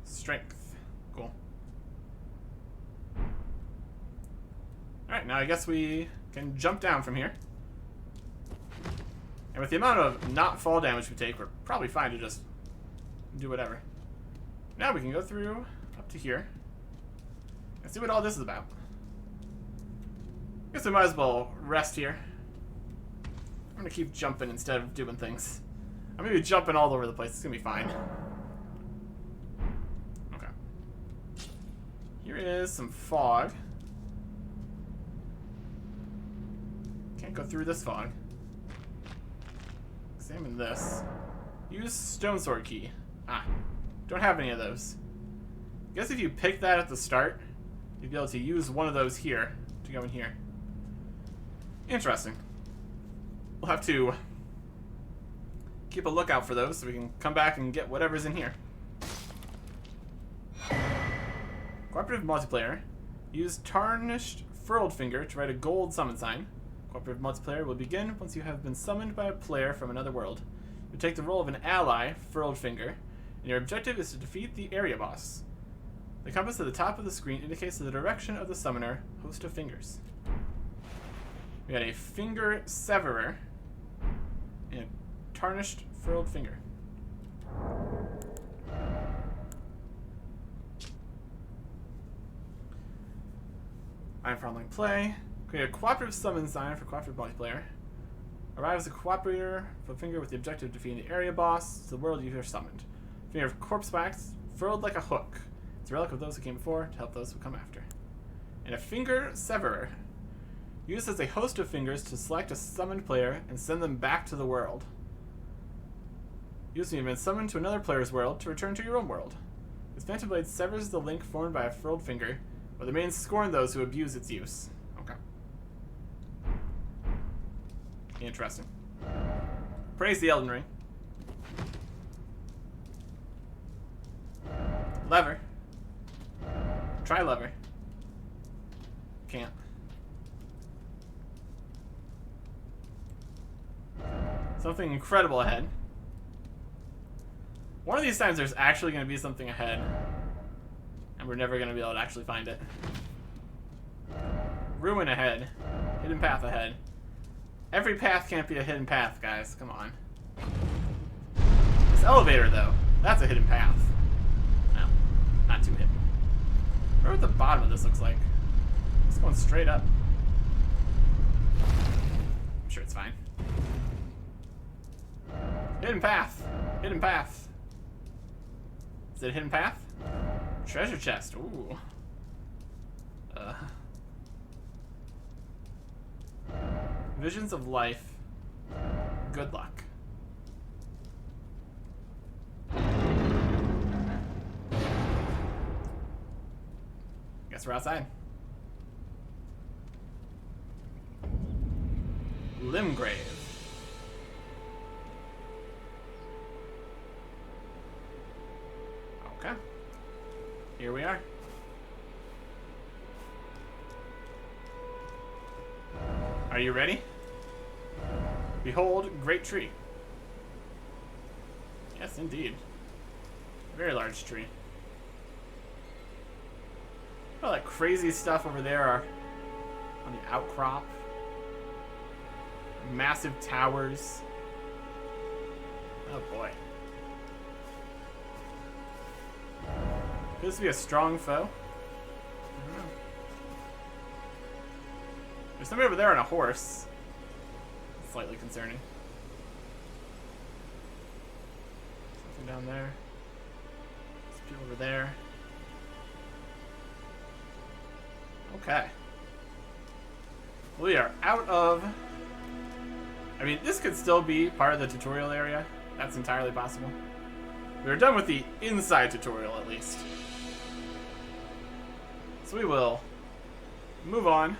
Strength. Cool. Alright, now I guess we can jump down from here. And with the amount of not fall damage we take, we're probably fine to just do whatever. Now we can go through up to here and see what all this is about. Guess we might as well rest here. I'm gonna keep jumping instead of doing things. I'm gonna be jumping all over the place. It's gonna be fine. Okay. Here is some fog. Can't go through this fog. Examine this. Use stone sword key. Ah, don't have any of those. I guess if you pick that at the start, you'd be able to use one of those here to go in here. Interesting. We'll have to keep a lookout for those so we can come back and get whatever's in here. Cooperative multiplayer. Use Tarnished Furled Finger to write a gold summon sign. Cooperative multiplayer will begin once you have been summoned by a player from another world. You take the role of an ally, Furled Finger, and your objective is to defeat the area boss. The compass at the top of the screen indicates the direction of the summoner, host of fingers. We got a Finger Severer and a Tarnished Furled Finger. I'm for online play. Create a cooperative summon sign for cooperative multiplayer. Arrive as a cooperator for Finger with the objective of defeating the area boss to the world you have summoned. Finger of corpse wax, furled like a hook. It's a relic of those who came before to help those who come after. And a Finger Severer. Used as a host of fingers to select a summoned player and send them back to the world. Use when you've been summoned to another player's world to return to your own world. This Phantom Blade severs the link formed by a furled finger, but the mains scorn those who abuse its use. Okay. Interesting. Praise the Elden Ring. Lever. Try lever. Can't. Something incredible ahead. One of these times there's actually going to be something ahead. And we're never going to be able to actually find it. Ruin ahead. Hidden path ahead. Every path can't be a hidden path, guys. Come on. This elevator, though. That's a hidden path. No. Not too hidden. I wonder what the bottom of this looks like. It's going straight up. I'm sure it's fine. Hidden path. Hidden path. Is it a hidden path? Treasure chest. Ooh. Visions of life. Good luck. Guess we're outside. Limgrave. Okay. Here we are. Are you ready? Behold, great tree. Yes, indeed. Very large tree. All that crazy stuff over there are on the outcrop. Massive towers. Oh boy. Could this be a strong foe? I don't know. There's somebody over there on a horse. Slightly concerning. Something down there. There's people over there. Okay. We are out of... I mean, this could still be part of the tutorial area. That's entirely possible. We're done with the inside tutorial, at least. So we will move on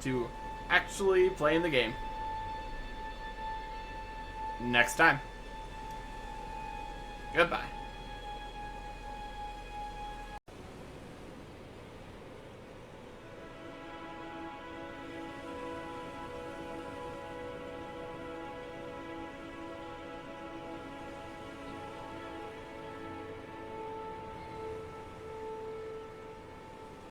to actually playing the game next time. Goodbye.